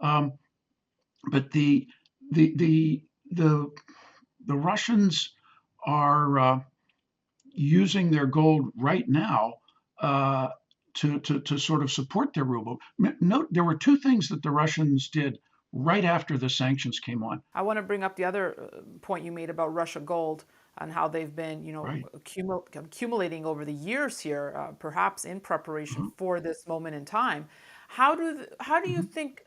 Um, but the the the Russians are using their gold right now uh, to sort of support their ruble. Note there were two things that the Russians did right after the sanctions came on. I want to bring up the other point you made about Russia gold and how they've been, Right. accumulating over the years here, perhaps in preparation Uh-huh. for this moment in time. How do you Mhm. think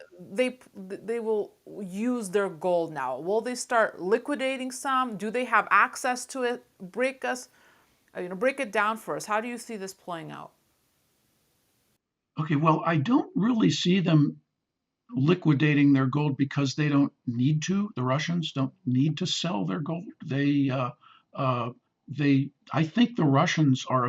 they will use their gold now? Will they start liquidating some? Do they have access to it? Break it down for us. How do you see this playing out? Okay, well, I don't really see them liquidating their gold because they don't need to. The Russians don't need to sell their gold. Uh, I think the Russians are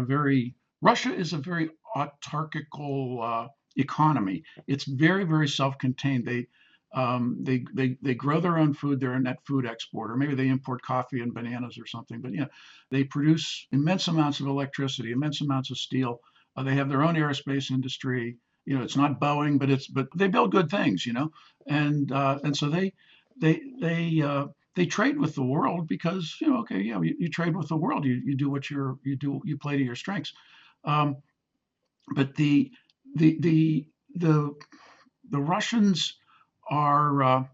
Russia is a very autarchical economy. It's very, very self-contained. They grow their own food. They're a net food exporter. Maybe they import coffee and bananas or something. But they produce immense amounts of electricity, immense amounts of steel. They have their own aerospace industry. It's not Boeing, but they build good things. And so they trade with the world because okay, yeah, you trade with the world. You do what you play to your strengths. Um, but the the the Russians are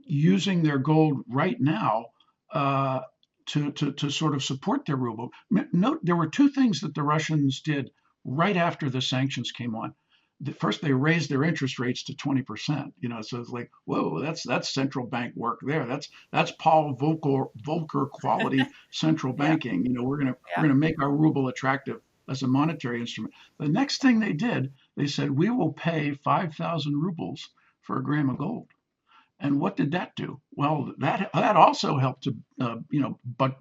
using their gold right now uh, to sort of support their ruble. Note there were two things that the Russians did right after the sanctions came on. First, they raised their interest rates to 20%. So it's like, whoa, that's central bank work there. That's Paul Volcker quality central Yeah, banking. We're yeah. gonna make our ruble attractive as a monetary instrument. The next thing they did, they said we will pay 5,000 rubles for a gram of gold. And what did that do? Well, that also helped to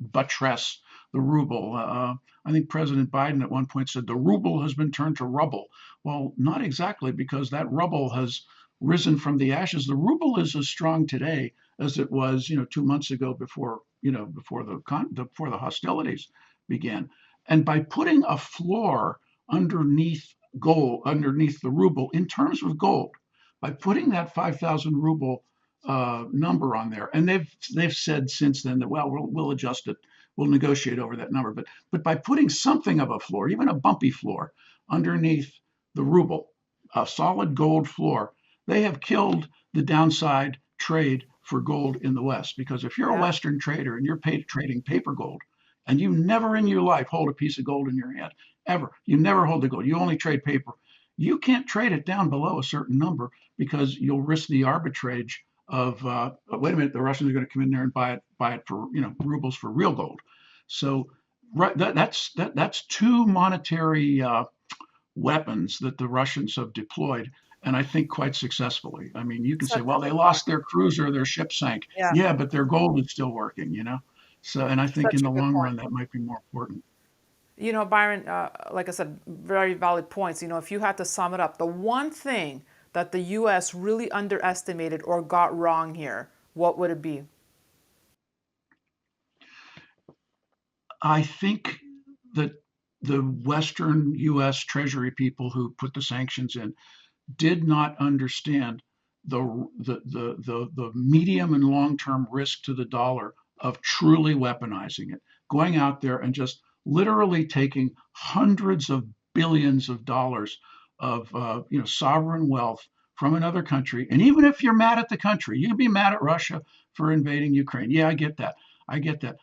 buttress the ruble. I think President Biden at one point said the ruble has been turned to rubble. Well, not exactly, because that rubble has risen from the ashes. The ruble is as strong today as it was, 2 months ago before the hostilities began. And by putting a floor underneath underneath the ruble in terms of gold, by putting that 5,000 ruble number on there. And they've said since then that we'll adjust it, we'll negotiate over that number. But by putting something of a floor, even a bumpy floor, underneath the ruble, a solid gold floor, they have killed the downside trade for gold in the West. Because if you're a Yeah. Western trader and you're trading paper gold, and you never in your life hold a piece of gold in your hand, ever, you never hold the gold, you only trade paper. You can't trade it down below a certain number because you'll risk the arbitrage of wait a minute, the Russians are going to come in there and buy it for rubles for real gold. So right, that's two monetary weapons that the Russians have deployed, and I think quite successfully. I mean, you can say, Such well, a they good point. lost their cruiser, their ship sank. Yeah, Yeah, but their gold is still working. So, and I think such in a the good long point. run that might be more important. Byron, like I said, very valid points. If you had to sum it up, the one thing that the U.S. really underestimated or got wrong here, what would it be? I think that the Western U.S. Treasury people who put the sanctions in did not understand the medium and long term risk to the dollar of truly weaponizing it, going out there and just literally taking hundreds of billions of dollars of sovereign wealth from another country. And even if you're mad at the country, you can be mad at Russia for invading Ukraine. Yeah, I get that. I get that.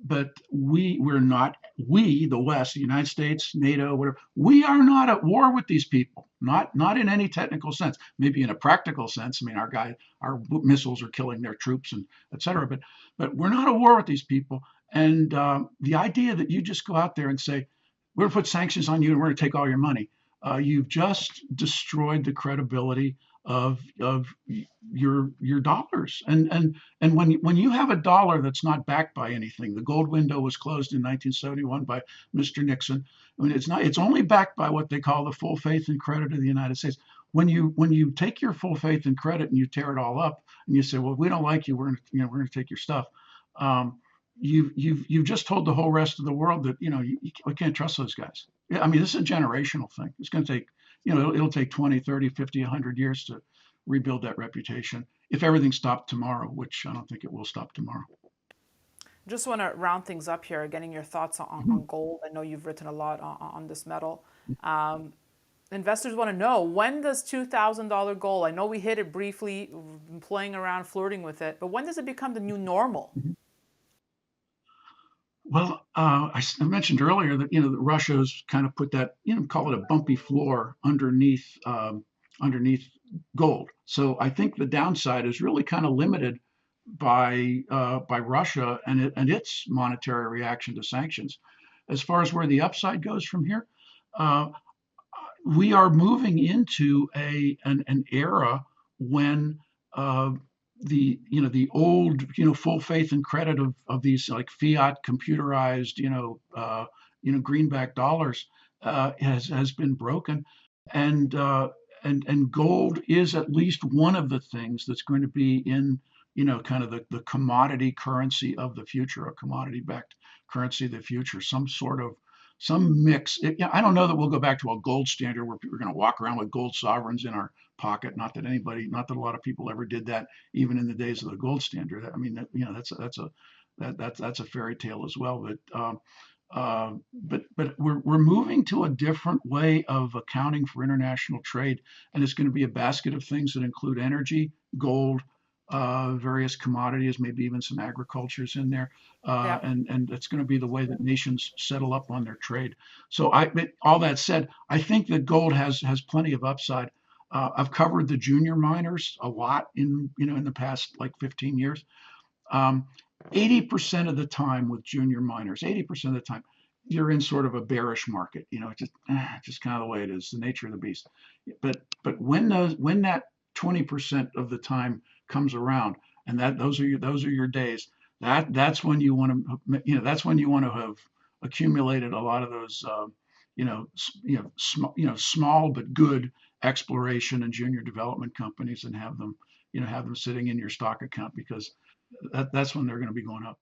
But we're not, we the West, the United States, NATO, whatever, we are not at war with these people. Not in any technical sense. Maybe in a practical sense. I mean, our missiles are killing their troops and et cetera. But we're not at war with these people. And the idea that you just go out there and say we're going to put sanctions on you and we're going to take all your money, you've just destroyed the credibility of your dollars. And when you have a dollar that's not backed by anything, the gold window was closed in 1971 by Mr. Nixon. I mean, it's only backed by what they call the full faith and credit of the United States. When you take your full faith and credit and you tear it all up and you say, well, we don't like you, we're gonna take your stuff. Um, you've just told the whole rest of the world that we can't trust those guys. Yeah, I mean, this is a generational thing. It's going to take it'll take 20, 30, 50, 100 years rebuild that reputation if everything stopped tomorrow, which I don't think it will stop tomorrow. Just want to round things up here, getting your thoughts Mhm. on gold. I know you've written a lot on this metal. Um, Investors want to know, when does $2,000 gold? I know we hit it briefly, we've been playing around, flirting with it, but when does it become the new normal? Mhm. Well, I mentioned earlier that that Russia's kind of put that call it a bumpy floor underneath gold. So I think the downside is really kind of limited by Russia and its monetary reaction to sanctions. As far as where the upside goes from here, uh, we are moving into an era when uh, the old full faith and credit of these like fiat computerized greenback dollars has been broken, and and gold is at least one of the things that's going to be in kind of the commodity currency of the future, a commodity backed currency of the future, some mix. I don't know that we'll go back to a gold standard where people are going to walk around with gold sovereigns in our pocket. Not that a lot of people ever did that, even in the days of the gold standard. I mean, that's a fairy tale as well. But we're moving to a different way of accounting for international trade, and it's going to be a basket of things that include energy, gold, various commodities, maybe even some agricultures in there, Yeah. and it's going to be the way that nations settle up on their trade. But all that said, I think that gold has plenty of upside. I've covered the junior miners a lot in the past like 15 years. Um, 80% of the time with junior miners, 80% of the time, you're in sort of a bearish market. Just kind of the way it is, the nature of the beast. But when that 20% of the time comes around, and those are your days. That's when you want to that's when you want to have accumulated a lot of those small but good exploration and junior development companies, and have them sitting in your stock account, because that's when they're going to be going up.